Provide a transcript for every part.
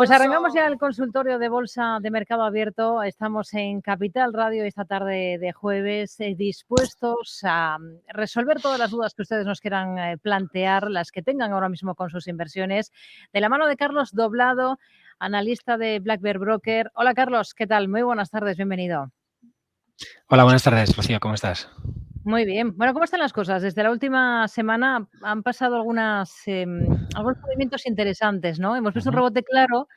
Pues arrancamos ya el consultorio de Bolsa de Mercado Abierto. Estamos en Capital Radio esta tarde de jueves, dispuestos a resolver todas las dudas que ustedes nos quieran plantear, las que tengan ahora mismo con sus inversiones, de la mano de Carlos Doblado, analista de Black Bear Broker. Hola Carlos, ¿qué tal? Muy buenas tardes, bienvenido. Hola, buenas tardes, Rocío, ¿cómo estás? Muy bien. Bueno, ¿cómo están las cosas? Desde la última semana han pasado algunos movimientos interesantes, ¿no? Hemos visto un rebote claro,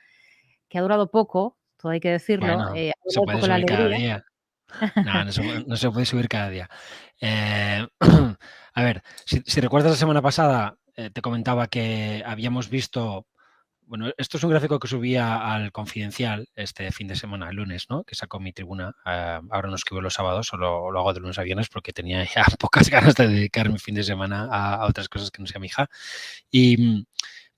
que ha durado poco, todo hay que decirlo, ha Bueno, se durado puede poco la subir cada alegría. día. No se puede subir cada día. A ver, si recuerdas la semana pasada, te comentaba que habíamos visto. Bueno, esto es un gráfico que subía al Confidencial este fin de semana, el lunes, ¿no? Que sacó mi tribuna. Ahora no escribo los sábados, solo lo hago de lunes a viernes porque tenía ya pocas ganas de dedicar mi fin de semana a otras cosas que no sea mi hija. Y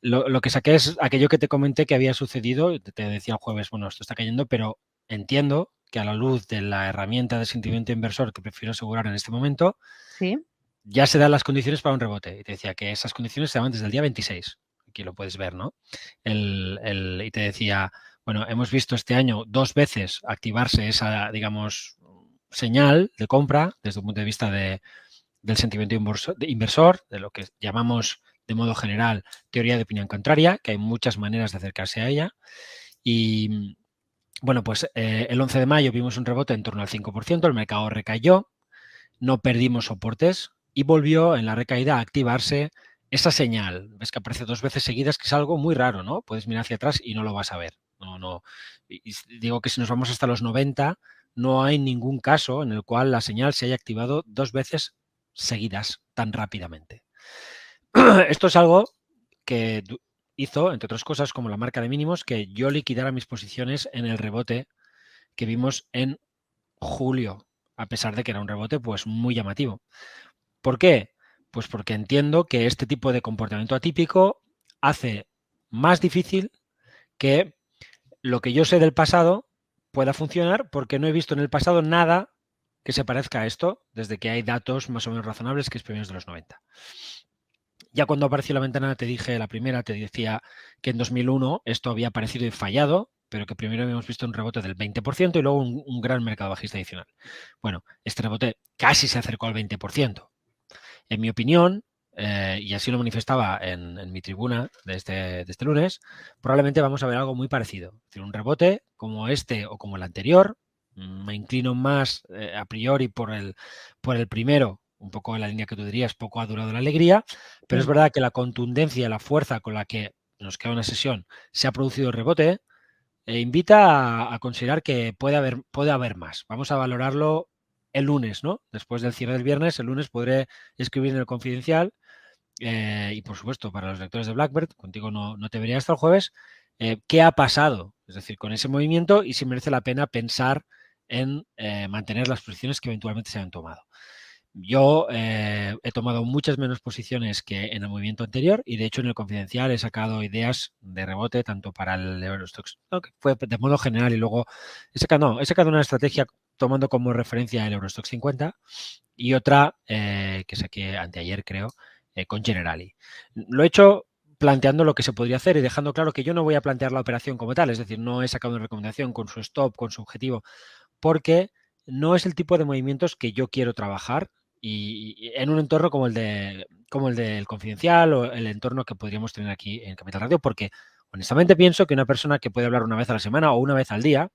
lo que saqué es aquello que te comenté que había sucedido. Te decía el jueves, bueno, esto está cayendo, pero entiendo que a la luz de la herramienta de sentimiento inversor que prefiero asegurar en este momento, Sí. ya se dan las condiciones para un rebote. Y te decía que esas condiciones se daban desde el día 26. Aquí lo puedes ver, ¿no? Y te decía, bueno, hemos visto este año 2 veces activarse esa, digamos, señal de compra desde un punto de vista del sentimiento inversor, de lo que llamamos de modo general teoría de opinión contraria, que hay muchas maneras de acercarse a ella. Y bueno, pues el 11 de mayo vimos un rebote en torno al 5%, el mercado recayó, no perdimos soportes y volvió en la recaída a activarse esa señal. Ves que aparece 2 veces seguidas, que es algo muy raro, ¿no? Puedes mirar hacia atrás y no lo vas a ver. No. Y digo que si nos vamos hasta los 90, no hay ningún caso en el cual la señal se haya activado 2 veces seguidas tan rápidamente. Esto es algo que hizo, entre otras cosas, como la marca de mínimos, que yo liquidara mis posiciones en el rebote que vimos en julio, a pesar de que era un rebote pues muy llamativo. ¿Por qué? Pues porque entiendo que este tipo de comportamiento atípico hace más difícil que lo que yo sé del pasado pueda funcionar, porque no he visto en el pasado nada que se parezca a esto, desde que hay datos más o menos razonables, que es primeros de los 90. Ya cuando apareció la ventana te dije, la primera, te decía que en 2001 esto había aparecido y fallado, pero que primero habíamos visto un rebote del 20% y luego un gran mercado bajista adicional. Bueno, este rebote casi se acercó al 20%. En mi opinión, y así lo manifestaba en mi tribuna de este lunes, probablemente vamos a ver algo muy parecido. Es decir, un rebote como este o como el anterior. Me inclino más a priori por el primero, un poco en la línea que tú dirías, poco ha durado la alegría, pero es Sí. verdad que la contundencia, la fuerza con la que nos queda una sesión se ha producido el rebote, invita a considerar que puede haber más. Vamos a valorarlo el lunes, ¿no? Después del cierre del viernes, el lunes podré escribir en el Confidencial y, por supuesto, para los lectores de Blackbird, contigo no te vería hasta el jueves, qué ha pasado, es decir, con ese movimiento y si merece la pena pensar en mantener las posiciones que eventualmente se han tomado. Yo he tomado muchas menos posiciones que en el movimiento anterior y de hecho en el Confidencial he sacado ideas de rebote tanto para el Eurostoxx, ¿no? Que fue de modo general y luego he sacado una estrategia tomando como referencia el Eurostoxx 50 y otra que saqué anteayer creo con Generali. Lo he hecho planteando lo que se podría hacer y dejando claro que yo no voy a plantear la operación como tal, es decir, no he sacado una recomendación con su stop, con su objetivo, porque no es el tipo de movimientos que yo quiero trabajar y en un entorno como el del Confidencial o el entorno que podríamos tener aquí en Capital Radio, porque honestamente pienso que una persona que puede hablar una vez a la semana o una vez al día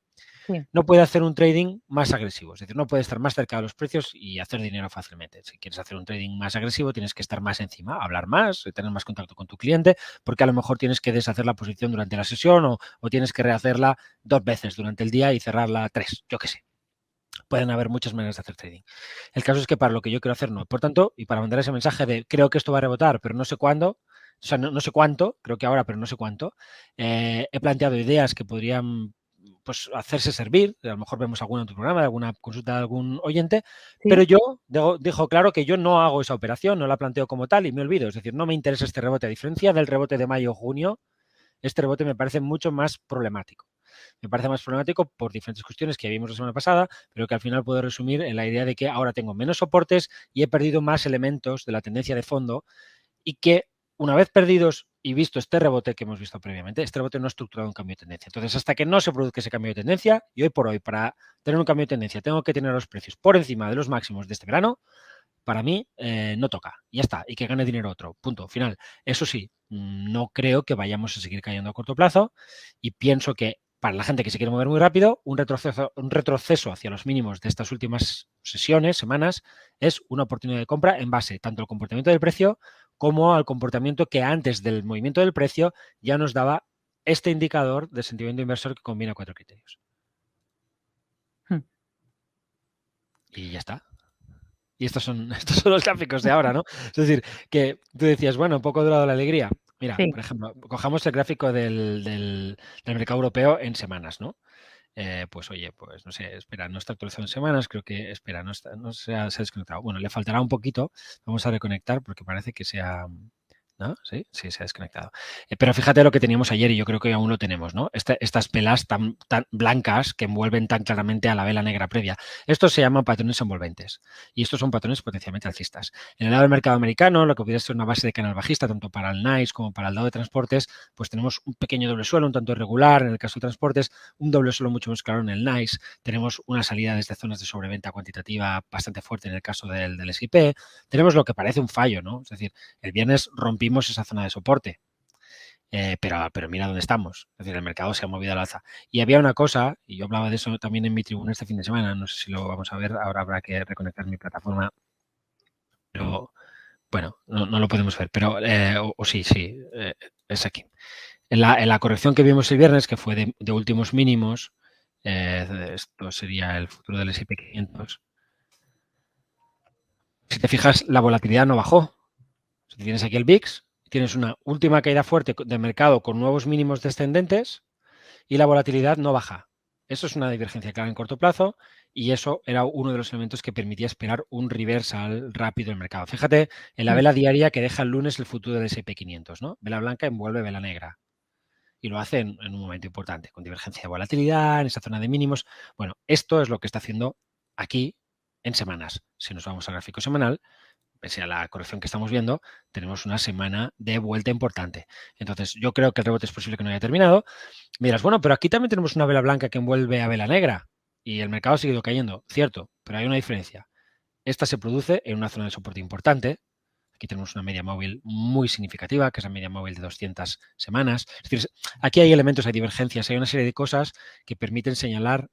Sí. no puede hacer un trading más agresivo, es decir, no puede estar más cerca de los precios y hacer dinero fácilmente. Si quieres hacer un trading más agresivo, tienes que estar más encima, hablar más, tener más contacto con tu cliente, porque a lo mejor tienes que deshacer la posición durante la sesión o tienes que rehacerla 2 veces durante el día y cerrarla 3, yo qué sé. Pueden haber muchas maneras de hacer trading. El caso es que para lo que yo quiero hacer no. Por tanto, y para mandar ese mensaje de creo que esto va a rebotar, pero no sé cuándo, o sea, no sé cuánto, creo que ahora, pero no sé cuánto, he planteado ideas que podrían pues hacerse servir. A lo mejor vemos alguna en tu programa, alguna consulta de algún oyente, pero Sí. yo dejo claro que yo no hago esa operación, no la planteo como tal y me olvido. Es decir, no me interesa este rebote. A diferencia del rebote de mayo o junio, este rebote me parece mucho más problemático. Me parece más problemático por diferentes cuestiones que vimos la semana pasada, pero que al final puedo resumir en la idea de que ahora tengo menos soportes y he perdido más elementos de la tendencia de fondo y que una vez perdidos y visto este rebote que hemos visto previamente, este rebote no ha estructurado un cambio de tendencia. Entonces, hasta que no se produzca ese cambio de tendencia, y hoy por hoy, para tener un cambio de tendencia, tengo que tener los precios por encima de los máximos de este verano, para mí no toca. Y ya está. Y que gane dinero otro. Punto. Final. Eso sí, no creo que vayamos a seguir cayendo a corto plazo y pienso que para la gente que se quiere mover muy rápido, un retroceso hacia los mínimos de estas últimas sesiones, semanas, es una oportunidad de compra en base tanto al comportamiento del precio como al comportamiento que antes del movimiento del precio ya nos daba este indicador de sentimiento inversor que combina 4 criterios. Y ya está. Y estos son los gráficos de ahora, ¿no? Es decir, que tú decías, bueno, poco ha durado la alegría. Mira, Sí. por ejemplo, cojamos el gráfico del mercado europeo en semanas, ¿no? Pues oye, pues no sé, espera, no está actualizado en semanas, creo que, espera, no se ha desconectado. Bueno, le faltará un poquito, vamos a reconectar porque parece que sea... ¿No? Sí, se ha desconectado. Pero fíjate lo que teníamos ayer y yo creo que aún lo tenemos, ¿no? Estas velas tan blancas que envuelven tan claramente a la vela negra previa. Estos se llaman patrones envolventes y estos son patrones potencialmente alcistas. En el lado del mercado americano, lo que pudiera ser una base de canal bajista, tanto para el NICE como para el lado de transportes, pues tenemos un pequeño doble suelo, un tanto irregular en el caso de transportes, un doble suelo mucho más claro en el NICE. Tenemos una salida desde zonas de sobreventa cuantitativa bastante fuerte en el caso del S&P. Tenemos lo que parece un fallo, ¿no? Es decir, el viernes rompimos esa zona de soporte. Pero mira dónde estamos. Es decir, el mercado se ha movido al alza. Y había una cosa, y yo hablaba de eso también en mi tribuna este fin de semana, no sé si lo vamos a ver, ahora habrá que reconectar mi plataforma, pero bueno, no lo podemos ver, pero sí, es aquí. En la corrección que vimos el viernes, que fue de últimos mínimos, esto sería el futuro del S&P 500. Si te fijas, la volatilidad no bajó. Si tienes aquí el VIX, tienes una última caída fuerte de mercado con nuevos mínimos descendentes y la volatilidad no baja. Eso es una divergencia clara en corto plazo y eso era uno de los elementos que permitía esperar un reversal rápido en el mercado. Fíjate en la vela diaria que deja el lunes el futuro del S&P 500, ¿no? Vela blanca envuelve vela negra. Y lo hace en un momento importante, con divergencia de volatilidad, en esa zona de mínimos. Bueno, esto es lo que está haciendo aquí en semanas. Si nos vamos al gráfico semanal, pese a la corrección que estamos viendo, tenemos una semana de vuelta importante. Entonces, yo creo que el rebote es posible que no haya terminado. Miras, bueno, pero aquí también tenemos una vela blanca que envuelve a vela negra y el mercado ha seguido cayendo. Cierto, pero hay una diferencia. Esta se produce en una zona de soporte importante. Aquí tenemos una media móvil muy significativa, que es la media móvil de 200 semanas. Es decir, aquí hay elementos, hay divergencias, hay una serie de cosas que permiten señalar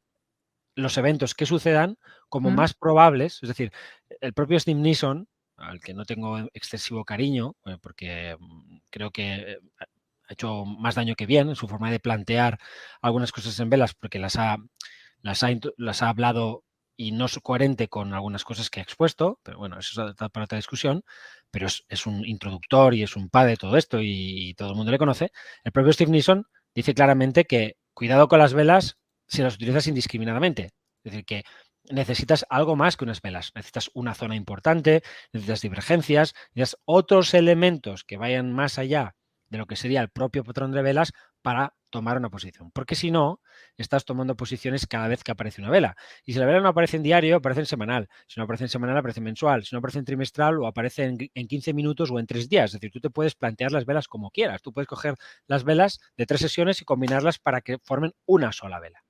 los eventos que sucedan como más probables. Es decir, el propio Steve Neeson, al que no tengo excesivo cariño, porque creo que ha hecho más daño que bien en su forma de plantear algunas cosas en velas, porque las ha hablado y no es coherente con algunas cosas que ha expuesto, pero bueno, eso es para otra discusión, pero es un introductor y es un padre de todo esto y todo el mundo le conoce. El propio Steve Neeson dice claramente que cuidado con las velas si las utilizas indiscriminadamente. Es decir, que necesitas algo más que unas velas. Necesitas una zona importante, necesitas divergencias, necesitas otros elementos que vayan más allá de lo que sería el propio patrón de velas para tomar una posición. Porque si no, estás tomando posiciones cada vez que aparece una vela. Y si la vela no aparece en diario, aparece en semanal. Si no aparece en semanal, aparece en mensual. Si no aparece en trimestral, o aparece en 15 minutos o en 3 días. Es decir, tú te puedes plantear las velas como quieras. Tú puedes coger las velas de 3 sesiones y combinarlas para que formen una sola vela.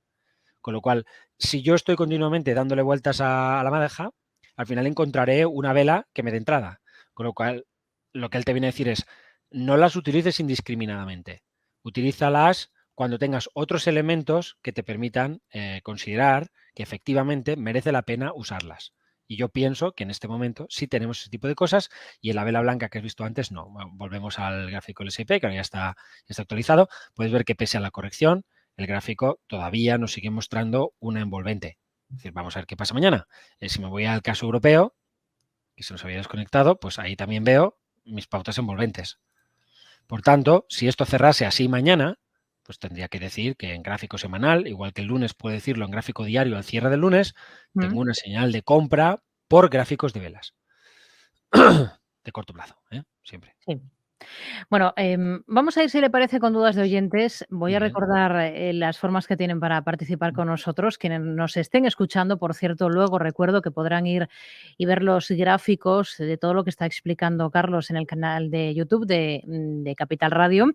Con lo cual, si yo estoy continuamente dándole vueltas a la madeja, al final encontraré una vela que me dé entrada. Con lo cual, lo que él te viene a decir es, no las utilices indiscriminadamente. Utilízalas cuando tengas otros elementos que te permitan considerar que efectivamente merece la pena usarlas. Y yo pienso que en este momento sí tenemos ese tipo de cosas y en la vela blanca que has visto antes no. Bueno, volvemos al gráfico del S&P, que ahora ya está actualizado. Puedes ver que pese a la corrección, el gráfico todavía nos sigue mostrando una envolvente. Es decir, vamos a ver qué pasa mañana. Si me voy al caso europeo, que se nos había desconectado, pues ahí también veo mis pautas envolventes. Por tanto, si esto cerrase así mañana, pues tendría que decir que en gráfico semanal, igual que el lunes puedo decirlo en gráfico diario al cierre del lunes, tengo una señal de compra por gráficos de velas. De corto plazo, siempre. Sí. Bueno, vamos a ir, si le parece, con dudas de oyentes. Voy Muy a bien. recordar las formas que tienen para participar con nosotros. Quienes nos estén escuchando, por cierto, luego recuerdo que podrán ir y ver los gráficos de todo lo que está explicando Carlos en el canal de YouTube de Capital Radio.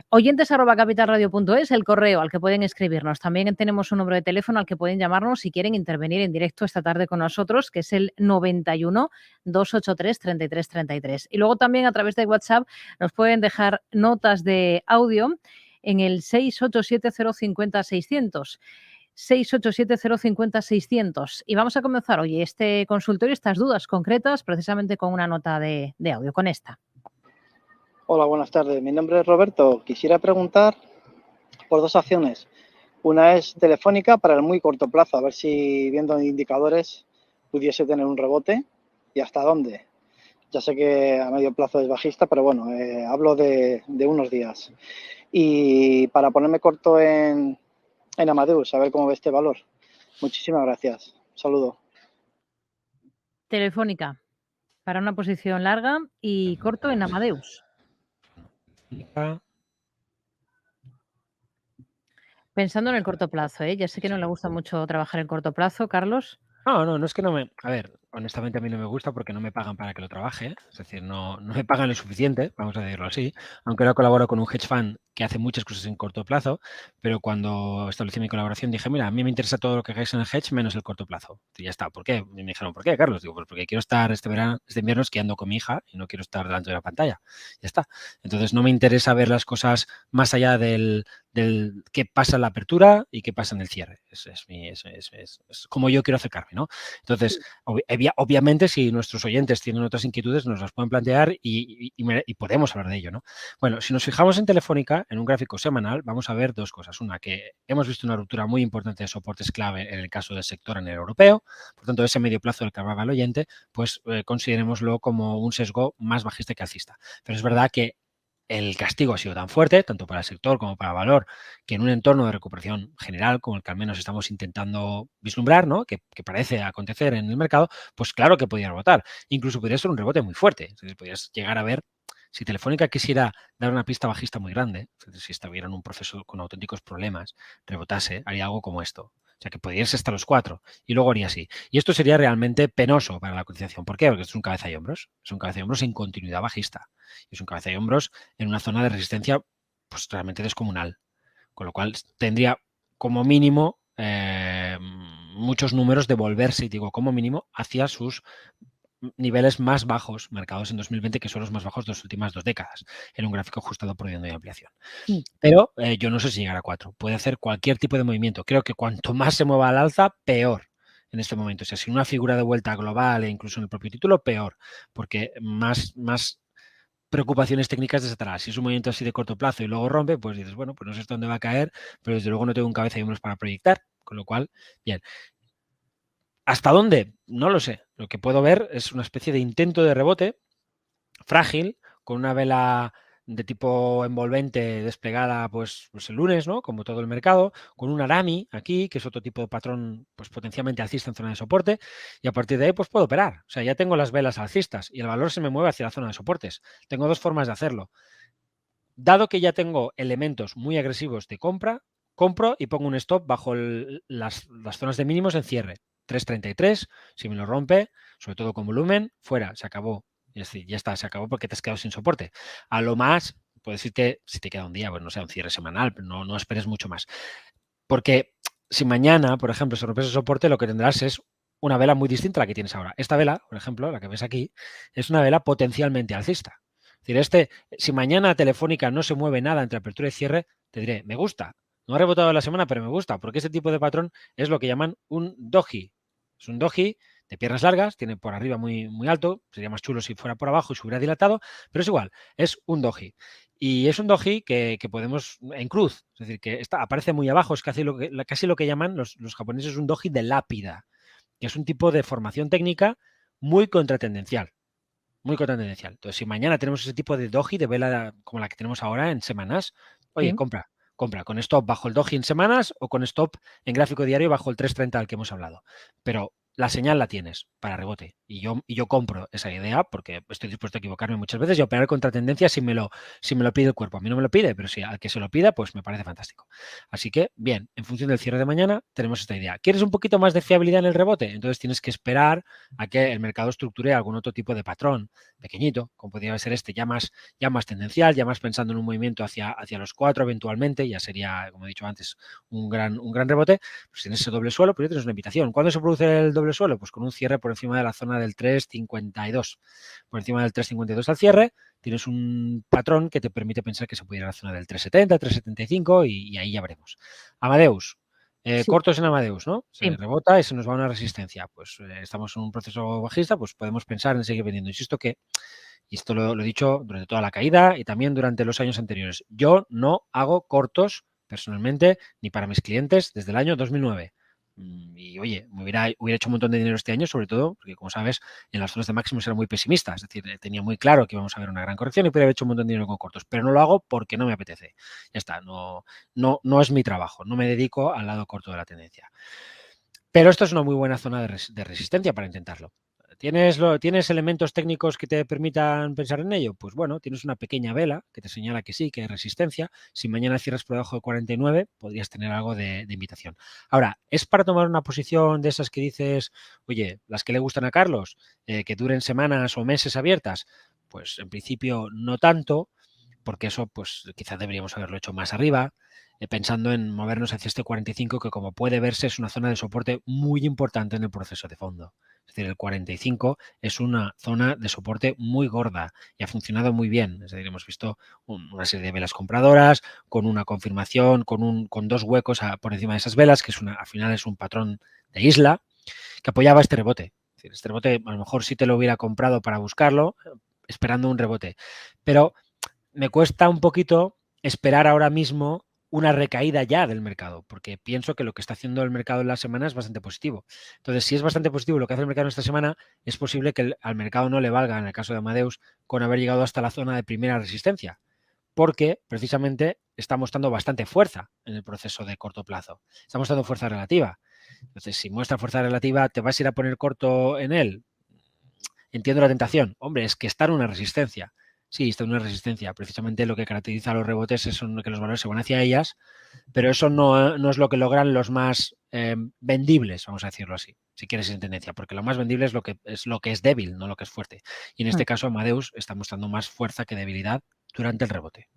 Oyentes@capitalradio.es, el correo al que pueden escribirnos. También tenemos un número de teléfono al que pueden llamarnos si quieren intervenir en directo esta tarde con nosotros, que es el 91 283 33 33. Y luego también a través de WhatsApp nos pueden dejar notas de audio en el 687 050 600. 687 050 600. Y vamos a comenzar hoy este consultorio, estas dudas concretas, precisamente con una nota de audio, con esta. Hola, buenas tardes. Mi nombre es Roberto. Quisiera preguntar por dos acciones. Una es Telefónica para el muy corto plazo, a ver si viendo indicadores pudiese tener un rebote y hasta dónde. Ya sé que a medio plazo es bajista, pero bueno, hablo de unos días. Y para ponerme corto en Amadeus, a ver cómo ve este valor. Muchísimas gracias. Un saludo. Telefónica, para una posición larga y corto en Amadeus. Pensando en el corto plazo, ¿eh? Ya sé que no le gusta mucho trabajar en corto plazo, Carlos. No es que no me... A ver, honestamente a mí no me gusta porque no me pagan para que lo trabaje, es decir, no me pagan lo suficiente, vamos a decirlo así, aunque ahora colaboro con un hedge fund que hace muchas cosas en corto plazo, pero cuando establecí mi colaboración dije, mira, a mí me interesa todo lo que hagáis en el hedge menos el corto plazo. Y ya está, ¿por qué? Y me dijeron, ¿por qué, Carlos? Digo, pues porque quiero estar este verano, este invierno esquiando con mi hija y no quiero estar delante de la pantalla. Ya está. Entonces no me interesa ver las cosas más allá del qué pasa en la apertura y qué pasa en el cierre. Es como yo quiero acercarme, ¿no? Entonces, obviamente, si nuestros oyentes tienen otras inquietudes, nos las pueden plantear y podemos hablar de ello, ¿no? Bueno, si nos fijamos en Telefónica, en un gráfico semanal, vamos a ver dos cosas. Una, que hemos visto una ruptura muy importante de soportes clave en el caso del sector en el europeo. Por tanto, ese medio plazo del que hablaba el oyente, pues considerémoslo como un sesgo más bajista que alcista. Pero es verdad que el castigo ha sido tan fuerte, tanto para el sector como para el valor, que en un entorno de recuperación general, como el que al menos estamos intentando vislumbrar, ¿no? que parece acontecer en el mercado, pues claro que podría rebotar. Incluso podría ser un rebote muy fuerte. Es decir, podrías llegar a ver, si Telefónica quisiera dar una pista bajista muy grande, es decir, si estuviera en un proceso con auténticos problemas, rebotase, haría algo como esto. O sea, que podría ser hasta los 4 y luego haría así. Y esto sería realmente penoso para la cotización. ¿Por qué? Porque es un cabeza y hombros. Es un cabeza y hombros en continuidad bajista. Es un cabeza y hombros en una zona de resistencia pues realmente descomunal. Con lo cual tendría como mínimo muchos números de volverse, y digo como mínimo, hacia sus niveles más bajos marcados en 2020, que son los más bajos de las últimas 2 décadas, en un gráfico ajustado por dividendo y ampliación. Pero yo no sé si llegar a 4. Puede hacer cualquier tipo de movimiento. Creo que cuanto más se mueva al alza, peor en este momento. O sea, si una figura de vuelta global e incluso en el propio título, peor, porque más preocupaciones técnicas desatará. Si es un movimiento así de corto plazo y luego rompe, pues dices, bueno, pues no sé hasta dónde va a caer, pero desde luego no tengo un cabeza y hombros para proyectar, con lo cual, bien. ¿Hasta dónde? No lo sé. Lo que puedo ver es una especie de intento de rebote frágil, con una vela de tipo envolvente desplegada pues el lunes, ¿no? Como todo el mercado, con un Arami aquí, que es otro tipo de patrón pues potencialmente alcista en zona de soporte, y a partir de ahí pues puedo operar. O sea, ya tengo las velas alcistas y el valor se me mueve hacia la zona de soportes. Tengo dos formas de hacerlo. Dado que ya tengo elementos muy agresivos de compra, compro y pongo un stop bajo las zonas de mínimos en cierre. 3.33, si me lo rompe, sobre todo con volumen, fuera, se acabó. Es decir, ya está, se acabó porque te has quedado sin soporte. A lo más, puedo decirte, si te queda un día, pues no sé, un cierre semanal, pero no esperes mucho más. Porque si mañana, por ejemplo, se rompe ese soporte, lo que tendrás es una vela muy distinta a la que tienes ahora. Esta vela, por ejemplo, la que ves aquí, es una vela potencialmente alcista. Es decir, si mañana Telefónica no se mueve nada entre apertura y cierre, te diré, me gusta. No ha rebotado la semana, pero me gusta, porque ese tipo de patrón es lo que llaman un doji. Es un doji de piernas largas, tiene por arriba muy, muy alto, sería más chulo si fuera por abajo y se hubiera dilatado, pero es igual, es un doji. Y es un doji que podemos en cruz, es decir, que aparece muy abajo, es casi lo que llaman los japoneses un doji de lápida, que es un tipo de formación técnica muy contratendencial. Muy contratendencial. Entonces, si mañana tenemos ese tipo de doji, de vela como la que tenemos ahora en semanas, oye, Sí. compra, con stop bajo el doji en semanas o con stop en gráfico diario bajo el 3.30 al que hemos hablado. Pero la señal la tienes para rebote. Y yo compro esa idea porque estoy dispuesto a equivocarme muchas veces y a operar contra tendencia si me lo pide el cuerpo. A mí no me lo pide, pero si al que se lo pida, pues me parece fantástico. Así que, bien, en función del cierre de mañana, tenemos esta idea. ¿Quieres un poquito más de fiabilidad en el rebote? Entonces tienes que esperar a que el mercado estructure algún otro tipo de patrón pequeñito, como podría ser este, ya más tendencial, ya más pensando en un movimiento hacia los 4 eventualmente, ya sería, como he dicho antes, un gran rebote. Pues tienes ese doble suelo, pues ya tienes una invitación. ¿Cuándo se produce el doble suelo? Pues con un cierre por encima de la zona del 3,52. Por encima del 3,52 al cierre, tienes un patrón que te permite pensar que se puede ir a la zona del 3,70, 3,75 y ahí ya veremos. Amadeus. Sí, Cortos en Amadeus, ¿no? Se sí. rebota y se nos va a una resistencia. Pues estamos en un proceso bajista, pues podemos pensar en seguir vendiendo. Insisto que, y esto lo he dicho durante toda la caída y también durante los años anteriores, yo no hago cortos personalmente ni para mis clientes desde el año 2009. Y oye, hubiera hecho un montón de dinero este año, sobre todo porque, como sabes, en las zonas de máximos era muy pesimista. Es decir, tenía muy claro que íbamos a ver una gran corrección y podría haber hecho un montón de dinero con cortos, pero no lo hago porque no me apetece. Ya está, no es mi trabajo, no me dedico al lado corto de la tendencia. Pero esto es una muy buena zona de resistencia para intentarlo. ¿Tienes elementos técnicos que te permitan pensar en ello? Pues bueno, tienes una pequeña vela que te señala que sí, que hay resistencia. Si mañana cierras por debajo de 49, podrías tener algo de invitación. Ahora, ¿es para tomar una posición de esas que dices, oye, las que le gustan a Carlos, que duren semanas o meses abiertas? Pues en principio no tanto, porque eso pues quizás deberíamos haberlo hecho más arriba, pensando en movernos hacia este 45, que como puede verse es una zona de soporte muy importante en el proceso de fondo. Es decir, el 45 es una zona de soporte muy gorda y ha funcionado muy bien. Es decir, hemos visto una serie de velas compradoras con una confirmación, con dos huecos por encima de esas velas, que al final es un patrón de isla que apoyaba este rebote. Es decir, este rebote a lo mejor sí te lo hubiera comprado para buscarlo, esperando un rebote. Pero me cuesta un poquito esperar ahora mismo una recaída ya del mercado, porque pienso que lo que está haciendo el mercado en la semana es bastante positivo. Entonces, si es bastante positivo lo que hace el mercado en esta semana, es posible que al mercado no le valga, en el caso de Amadeus, con haber llegado hasta la zona de primera resistencia, porque precisamente está mostrando bastante fuerza en el proceso de corto plazo. Está mostrando fuerza relativa. Entonces, si muestra fuerza relativa, ¿te vas a ir a poner corto en él? Entiendo la tentación. Hombre, es que está en una resistencia. Sí, está en una resistencia. Precisamente lo que caracteriza a los rebotes es que los valores se van hacia ellas, pero eso no es lo que logran los más vendibles, vamos a decirlo así, si quieres en tendencia, porque lo más vendible es lo que es débil, no lo que es fuerte. Y en este caso, Amadeus está mostrando más fuerza que debilidad durante el rebote.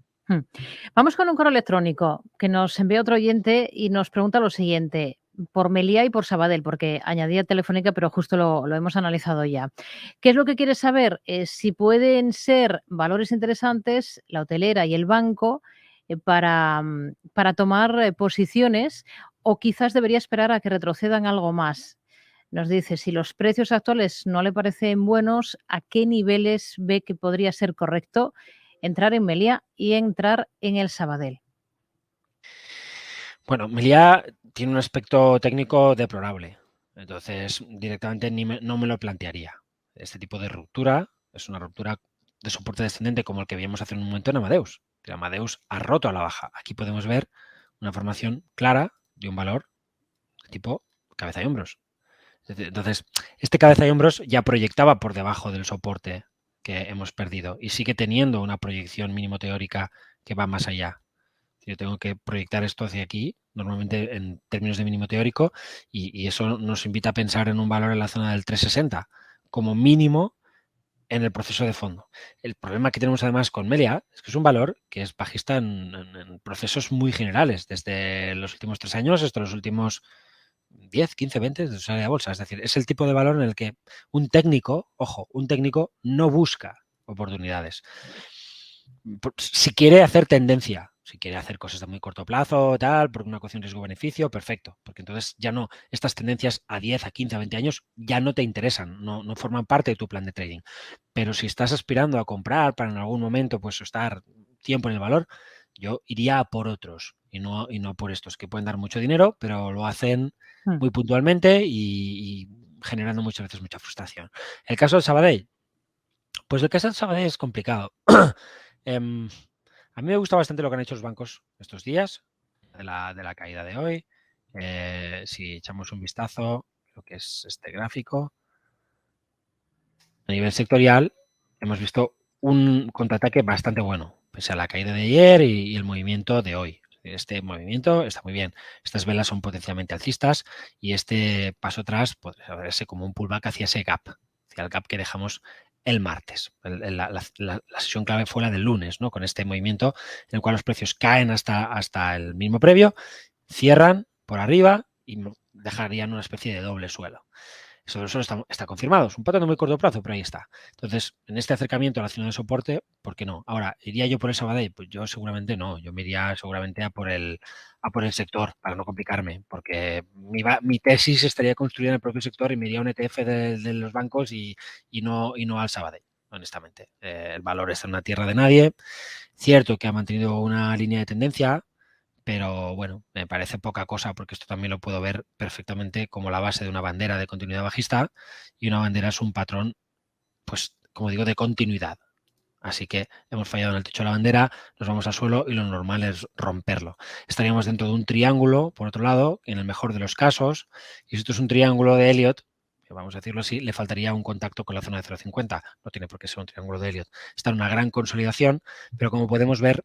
Vamos con un correo electrónico que nos envía otro oyente y nos pregunta lo siguiente, por Meliá y por Sabadell, porque añadía Telefónica, pero justo lo hemos analizado ya. ¿Qué es lo que quieres saber? Si pueden ser valores interesantes, la hotelera y el banco, para tomar posiciones, o quizás debería esperar a que retrocedan algo más. Nos dice, si los precios actuales no le parecen buenos, ¿a qué niveles ve que podría ser correcto entrar en Meliá y entrar en el Sabadell? Bueno, Meliá tiene un aspecto técnico deplorable, entonces directamente no me lo plantearía. Este tipo de ruptura es una ruptura de soporte descendente como el que vimos hace un momento en Amadeus. Amadeus ha roto a la baja. Aquí podemos ver una formación clara de un valor de tipo cabeza y hombros. Entonces, este cabeza y hombros ya proyectaba por debajo del soporte que hemos perdido y sigue teniendo una proyección mínimo teórica que va más allá. Yo tengo que proyectar esto hacia aquí, normalmente en términos de mínimo teórico, y eso nos invita a pensar en un valor en la zona del 360 como mínimo en el proceso de fondo. El problema que tenemos además con Meliá es que es un valor que es bajista en procesos muy generales, desde los últimos 3 años hasta los últimos 10, 15, 20 de su área de bolsa. Es decir, es el tipo de valor en el que un técnico, ojo, un técnico no busca oportunidades. Si quiere hacer tendencia, si quiere hacer cosas de muy corto plazo, tal, por una ecuación riesgo-beneficio, perfecto, porque entonces ya no, estas tendencias a 10, a 15, a 20 años ya no te interesan, no forman parte de tu plan de trading. Pero si estás aspirando a comprar para en algún momento pues estar tiempo en el valor, yo iría a por otros y no por estos, que pueden dar mucho dinero, pero lo hacen muy puntualmente y generando muchas veces mucha frustración. El caso del Sabadell, pues el caso del Sabadell es complicado. A mí me gusta bastante lo que han hecho los bancos estos días, de la caída de hoy. Si echamos un vistazo, creo que es este gráfico. A nivel sectorial hemos visto un contraataque bastante bueno, pese a la caída de ayer y el movimiento de hoy. Este movimiento está muy bien. Estas velas son potencialmente alcistas y este paso atrás podría verse como un pullback hacia ese gap, hacia el gap que dejamos el martes. La sesión clave fue la del lunes, ¿no? Con este movimiento en el cual los precios caen hasta el mismo previo, cierran por arriba y dejarían una especie de doble suelo. Eso está confirmado. Es un patrón de muy corto plazo, pero ahí está. Entonces, en este acercamiento a la zona de soporte, ¿por qué no? Ahora, ¿iría yo por el Sabadell? Pues yo seguramente no. Yo me iría seguramente a por el sector, para no complicarme, porque mi tesis estaría construida en el propio sector y me iría a un ETF de los bancos y no al Sabadell, honestamente. El valor está en una tierra de nadie. Cierto que ha mantenido una línea de tendencia, pero bueno, me parece poca cosa porque esto también lo puedo ver perfectamente como la base de una bandera de continuidad bajista y una bandera es un patrón, pues como digo, de continuidad. Así que hemos fallado en el techo de la bandera, nos vamos al suelo y lo normal es romperlo. Estaríamos dentro de un triángulo, por otro lado, en el mejor de los casos, y si esto es un triángulo de Elliott, vamos a decirlo así, le faltaría un contacto con la zona de 0,50. No tiene por qué ser un triángulo de Elliott. Está en una gran consolidación, pero como podemos ver,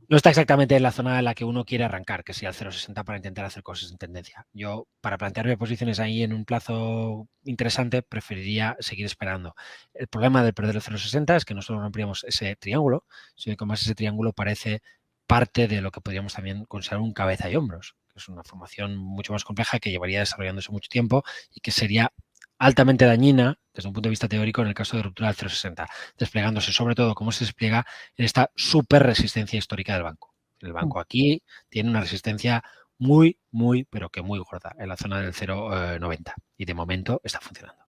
no está exactamente en la zona en la que uno quiere arrancar, que sea el 0,60 para intentar hacer cosas en tendencia. Yo, para plantearme posiciones ahí en un plazo interesante, preferiría seguir esperando. El problema de perder el 0,60 es que no solo romperíamos ese triángulo, sino que más ese triángulo parece parte de lo que podríamos también considerar un cabeza y hombros, que es una formación mucho más compleja que llevaría desarrollándose mucho tiempo y que sería altamente dañina desde un punto de vista teórico en el caso de ruptura del 0,60, desplegándose sobre todo como se despliega en esta super resistencia histórica del banco. El banco aquí tiene una resistencia muy, pero que muy gorda en la zona del 0,90 y de momento está funcionando.